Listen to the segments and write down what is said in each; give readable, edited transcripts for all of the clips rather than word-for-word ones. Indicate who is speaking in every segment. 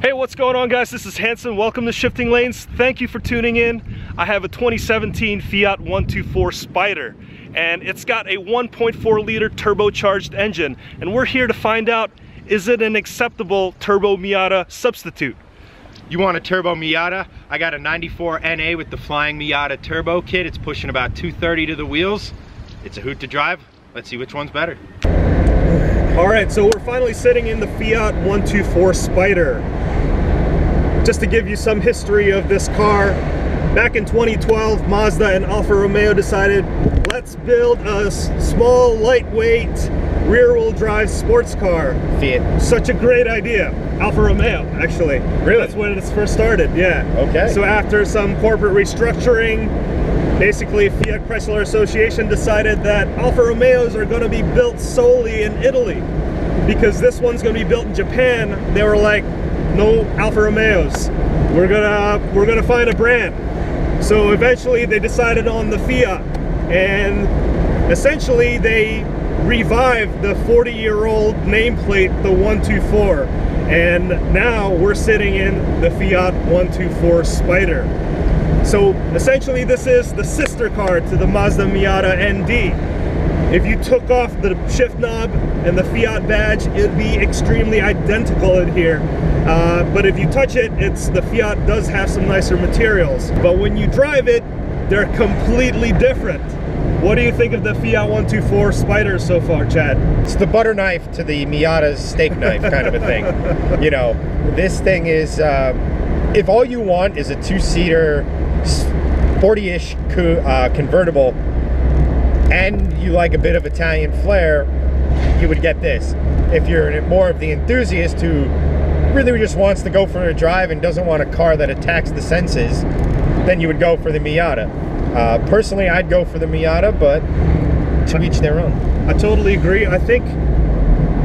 Speaker 1: Hey, what's going on, guys? This is Hanson. Welcome to Shifting Lanes. Thank you for tuning in. I have a 2017 Fiat 124 Spider, and it's got a 1.4 liter turbocharged engine, and we're here to find out, is it an acceptable Turbo Miata substitute?
Speaker 2: You want a Turbo Miata? I got a 94 NA with the Flying Miata Turbo kit. It's pushing about 230 to the wheels. It's a hoot to drive. Let's see which one's better.
Speaker 1: All right, so we're finally sitting in the Fiat 124 Spider. Just to give you some history of this car, back in 2012, Mazda and Alfa Romeo decided, let's build a small, lightweight, rear-wheel drive sports car.
Speaker 2: Fiat.
Speaker 1: Such a great idea. Alfa Romeo, actually.
Speaker 2: Really?
Speaker 1: That's when it first started, yeah.
Speaker 2: Okay.
Speaker 1: So after some corporate restructuring, basically Fiat Chrysler Association decided that Alfa Romeos are going to be built solely in Italy, because this one's going to be built in Japan. They were like, no Alfa Romeos. We're gonna find a brand. So eventually they decided on the Fiat, and essentially they revived the 40-year-old nameplate, the 124, and now we're sitting in the Fiat 124 Spider. So essentially this is the sister car to the Mazda Miata ND. If you took off the shift knob and the Fiat badge, it'd be extremely identical in here. But if you touch it, the Fiat does have some nicer materials. But when you drive it, they're completely different. What do you think of the Fiat 124 Spider so far, Chad?
Speaker 2: It's the butter knife to the Miata's steak knife kind of a thing. You know, this thing is, if all you want is a two-seater, 40-ish convertible, and you like a bit of Italian flair, you would get this. If you're more of the enthusiast who really just wants to go for a drive and doesn't want a car that attacks the senses, then you would go for the Miata. Personally, I'd go for the Miata, but to each their own.
Speaker 1: I totally agree. I think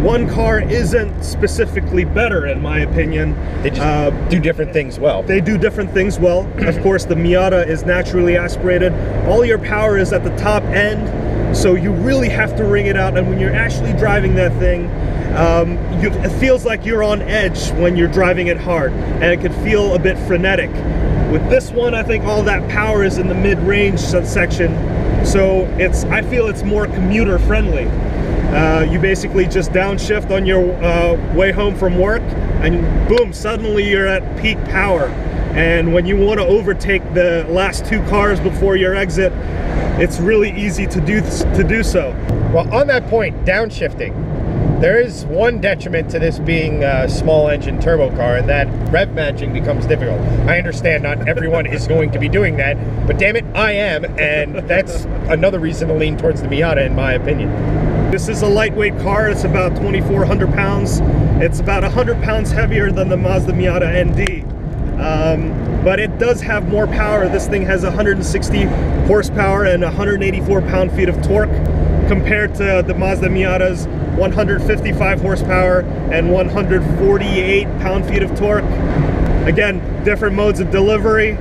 Speaker 1: one car isn't specifically better, in my opinion.
Speaker 2: They just do different things well.
Speaker 1: They do different things well. Of course, the Miata is naturally aspirated. All your power is at the top end, so you really have to wring it out. And when you're actually driving that thing, it feels like you're on edge when you're driving it hard, and it could feel a bit frenetic. With this one, I think all that power is in the mid-range section, so I feel it's more commuter friendly. You basically just downshift on your way home from work, and boom, suddenly you're at peak power. And when you want to overtake the last two cars before your exit, it's really easy to do so.
Speaker 2: Well, on that point, downshifting, there is one detriment to this being a small engine turbo car, and that rev matching becomes difficult. I understand not everyone is going to be doing that, but damn it, I am, and that's another reason to lean towards the Miata, in my opinion.
Speaker 1: This is a lightweight car. It's about 2,400 pounds. It's about 100 pounds heavier than the Mazda Miata ND. But it does have more power. This thing has 160 horsepower and 184 pound-feet of torque, compared to the Mazda Miata's 155 horsepower and 148 pound-feet of torque. Again, different modes of delivery.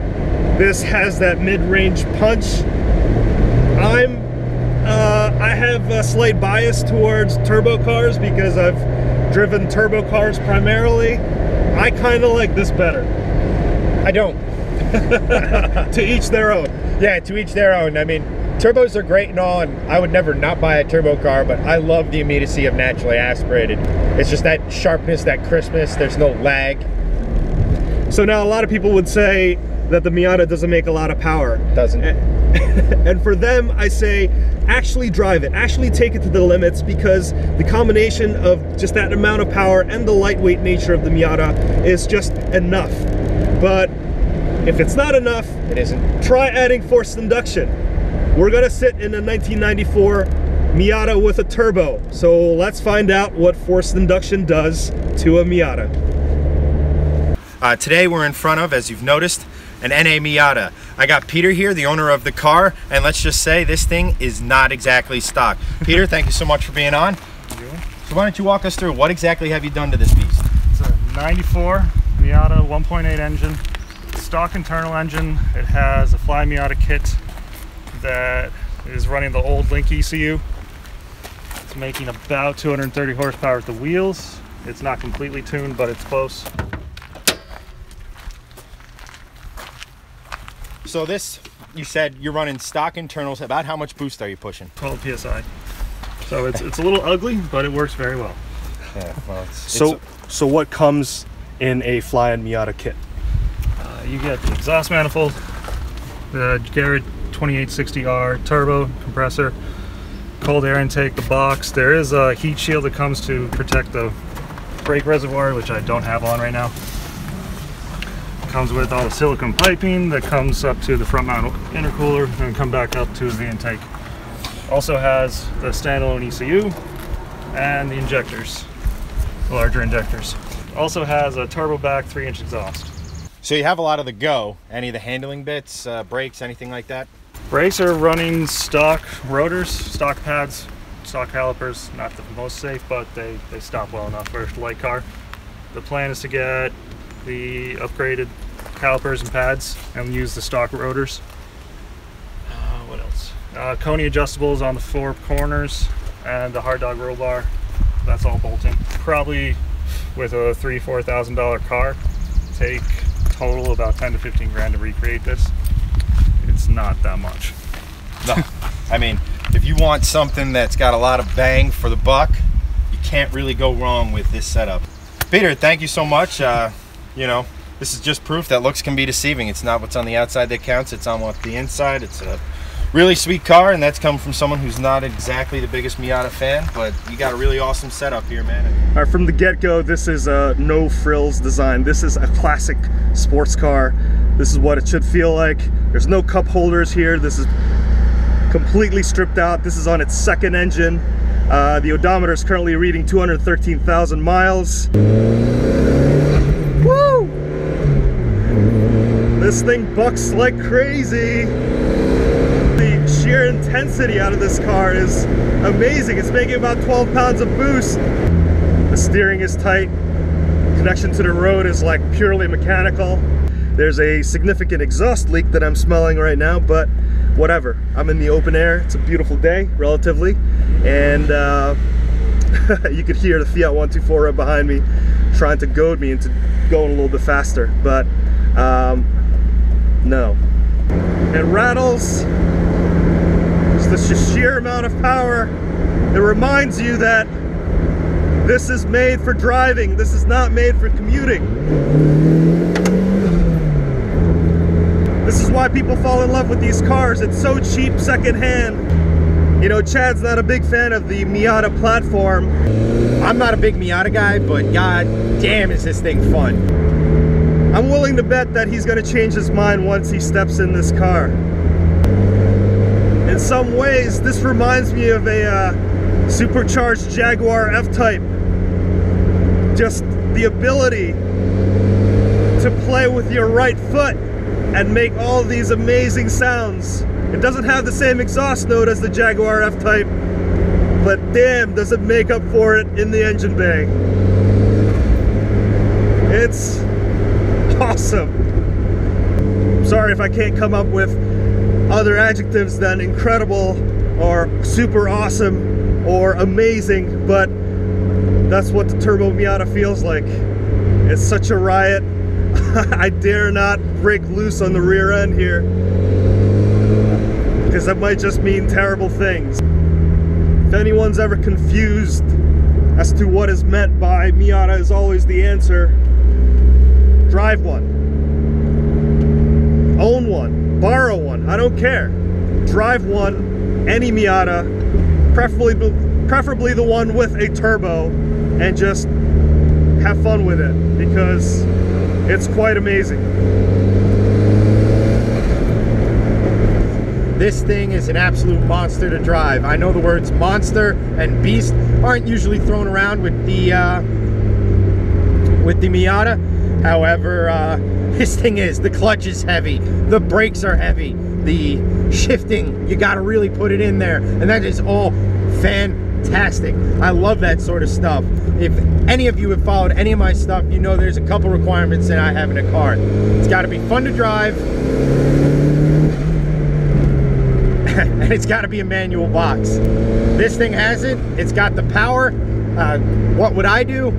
Speaker 1: This has that mid-range punch. I have a slight bias towards turbo cars because I've driven turbo cars primarily. I kind of like this better.
Speaker 2: I don't.
Speaker 1: To each their own.
Speaker 2: Yeah, to each their own. I mean, turbos are great and all, and I would never not buy a turbo car, but I love the immediacy of naturally aspirated. It's just that sharpness, that crispness, there's no lag.
Speaker 1: So now a lot of people would say that the Miata doesn't make a lot of power.
Speaker 2: Doesn't.
Speaker 1: And for them, I say, actually drive it. Actually take it to the limits, because the combination of just that amount of power and the lightweight nature of the Miata is just enough. But if it's not enough,
Speaker 2: it isn't.
Speaker 1: Try adding forced induction. We're gonna sit in a 1994 Miata with a turbo. So let's find out what forced induction does to a Miata.
Speaker 2: Today we're in front of, as you've noticed, an NA Miata. I got Peter here, the owner of the car, and let's just say this thing is not exactly stock. Peter, thank you so much for being on. So why don't you walk us through, what exactly have you done to this beast?
Speaker 3: It's a 94 Miata 1.8 engine, stock internal engine. It has a Fly Miata kit that is running the old Link ECU. It's making about 230 horsepower at the wheels. It's not completely tuned, but it's close.
Speaker 2: So this, you said you're running stock internals. About how much boost are you pushing?
Speaker 3: 12 psi. So it's a little ugly, but it works very well.
Speaker 2: Yeah, well,
Speaker 1: so what comes in a fly-in Miata kit?
Speaker 3: You get the exhaust manifold, the Garrett 2860R turbo compressor, cold air intake, the box. There is a heat shield that comes to protect the brake reservoir, which I don't have on right now. It comes with all the silicone piping that comes up to the front mount intercooler and come back up to the intake. Also has the standalone ECU and the injectors, the larger injectors. Also has a turbo back 3-inch exhaust.
Speaker 2: So you have a lot of the go. Any of the handling bits, brakes, anything like that?
Speaker 3: Brakes are running stock rotors, stock pads, stock calipers. Not the most safe, but they stop well enough for a light car. The plan is to get the upgraded calipers and pads and use the stock rotors. What else? Coney adjustables on the 4 corners and the hard dog roll bar. That's all bolting. Probably with a $3,000–4,000 car, take total about 10 to 15 grand to recreate this. It's not that much.
Speaker 2: No, I mean, if you want something that's got a lot of bang for the buck, you can't really go wrong with this setup. Peter, thank you so much. You know, this is just proof that looks can be deceiving. It's not what's on the outside that counts, it's on what the inside. It's a really sweet car, and that's come from someone who's not exactly the biggest Miata fan, but you got a really awesome setup here, man.
Speaker 1: All right, from the get-go, this is a no frills design. This is a classic sports car. This is what it should feel like. There's no cup holders here. This is completely stripped out. This is on its 2nd engine. The odometer is currently reading 213,000 miles. Woo! This thing bucks like crazy. The sheer intensity out of this car is amazing. It's making about 12 pounds of boost. The steering is tight. Connection to the road is like purely mechanical. There's a significant exhaust leak that I'm smelling right now, but whatever. I'm in the open air. It's a beautiful day, relatively, and you could hear the Fiat 124 right behind me trying to goad me into going a little bit faster, but no. It rattles. There's the sheer amount of power. It reminds you that this is made for driving. This is not made for commuting. This is why people fall in love with these cars. It's so cheap secondhand. You know, Chad's not a big fan of the Miata platform.
Speaker 2: I'm not a big Miata guy, but god damn is this thing fun.
Speaker 1: I'm willing to bet that he's gonna change his mind once he steps in this car. In some ways, this reminds me of a supercharged Jaguar F-Type. Just the ability to play with your right foot and make all these amazing sounds. It doesn't have the same exhaust note as the Jaguar F-Type, but damn, does it make up for it in the engine bay. It's awesome. Sorry if I can't come up with other adjectives than incredible or super awesome or amazing, but that's what the Turbo Miata feels like. It's such a riot. I dare not break loose on the rear end here, because that might just mean terrible things. If anyone's ever confused as to what is meant by Miata is always the answer, drive one. Own one. Borrow one. I don't care. Drive one, any Miata, preferably the one with a turbo, and just have fun with it, because it's quite amazing.
Speaker 2: This thing is an absolute monster to drive. I know the words monster and beast aren't usually thrown around with the Miata. However, this thing is. The clutch is heavy. The brakes are heavy. The shifting, you got to really put it in there. And that is all fantastic. I love that sort of stuff. If any of you have followed any of my stuff, you know there's a couple requirements that I have in a car. It's got to be fun to drive, and it's got to be a manual box. This thing has it. It's got the power. What would I do?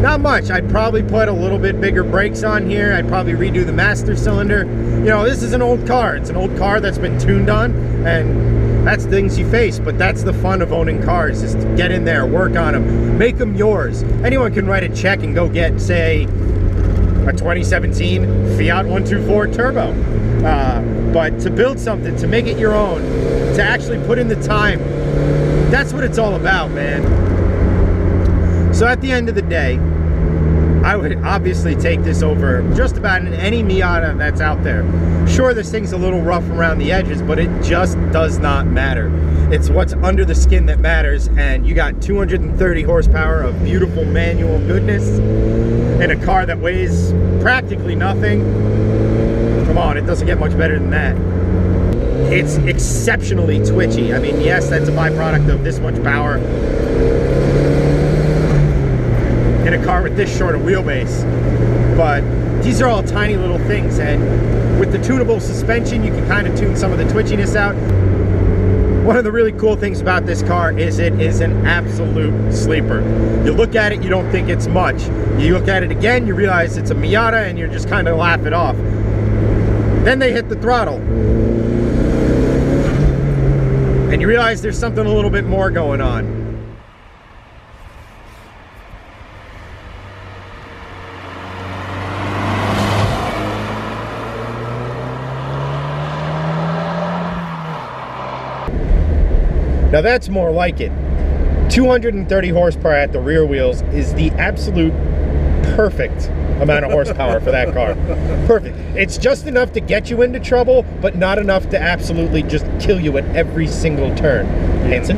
Speaker 2: Not much. I'd probably put a little bit bigger brakes on here. I'd probably redo the master cylinder. You know, this is an old car. It's an old car that's been tuned on, and that's things you face. But that's the fun of owning cars, is to get in there, work on them, make them yours. Anyone can write a check and go get, say, a 2017 Fiat 124 Turbo. But to build something, to make it your own, to actually put in the time, that's what it's all about, man. So at the end of the day, I would obviously take this over just about any Miata that's out there. Sure, this thing's a little rough around the edges, but it just does not matter. It's what's under the skin that matters, and you got 230 horsepower of beautiful manual goodness in a car that weighs practically nothing. Come on, it doesn't get much better than that. It's exceptionally twitchy. I mean, yes, that's a byproduct of this much power in a car with this short a wheelbase, but these are all tiny little things, and with the tunable suspension you can kind of tune some of the twitchiness out. One of the really cool things about this car is it is an absolute sleeper. You look at it, you don't think it's much. You look at it again, you realize it's a Miata, and you're just kind of laugh it off. Then they hit the throttle, and you realize there's something a little bit more going on. Now that's more like it. 230 horsepower at the rear wheels is the absolute perfect amount of horsepower for that car. Perfect. It's just enough to get you into trouble, but not enough to absolutely just kill you at every single turn. Hanson?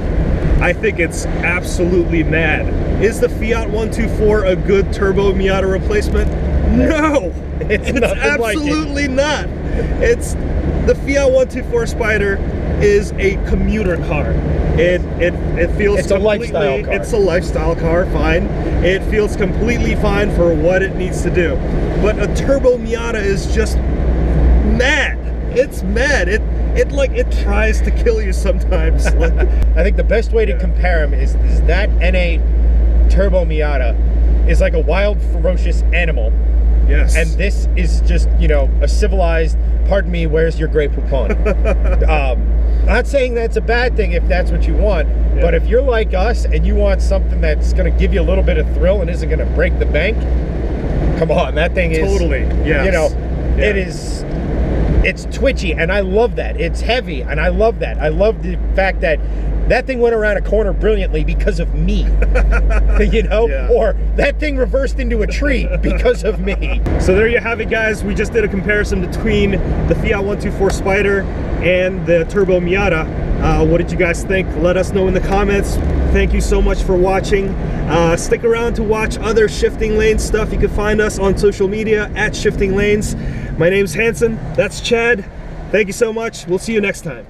Speaker 1: I think it's absolutely mad. Is the Fiat 124 a good Turbo Miata replacement? No! It's absolutely not. It's the Fiat 124 Spider is a commuter car. It feels,
Speaker 2: it's a lifestyle car.
Speaker 1: It's a lifestyle car, fine. It feels completely fine for what it needs to do. But a Turbo Miata is just mad. It's mad. It tries to kill you sometimes.
Speaker 2: I think the best way to compare them is that NA Turbo Miata is like a wild, ferocious animal.
Speaker 1: Yes.
Speaker 2: And this is just, you know, a civilized, pardon me, where's your Grey Poupon? I'm not saying that's a bad thing if that's what you want, yeah. But if you're like us and you want something that's going to give you a little bit of thrill and isn't going to break the bank, come on, that thing is...
Speaker 1: Totally, yes.
Speaker 2: You know,
Speaker 1: yeah.
Speaker 2: It's twitchy, and I love that. It's heavy, and I love that. I love the fact that that thing went around a corner brilliantly because of me, you know? Yeah. Or that thing reversed into a tree because of me.
Speaker 1: So there you have it, guys. We just did a comparison between the Fiat 124 Spider and the Turbo Miata. What did you guys think? Let us know in the comments. Thank you so much for watching. Stick around to watch other Shifting Lanes stuff. You can find us on social media at Shifting Lanes. My name's Hanson. That's Chad. Thank you so much. We'll see you next time.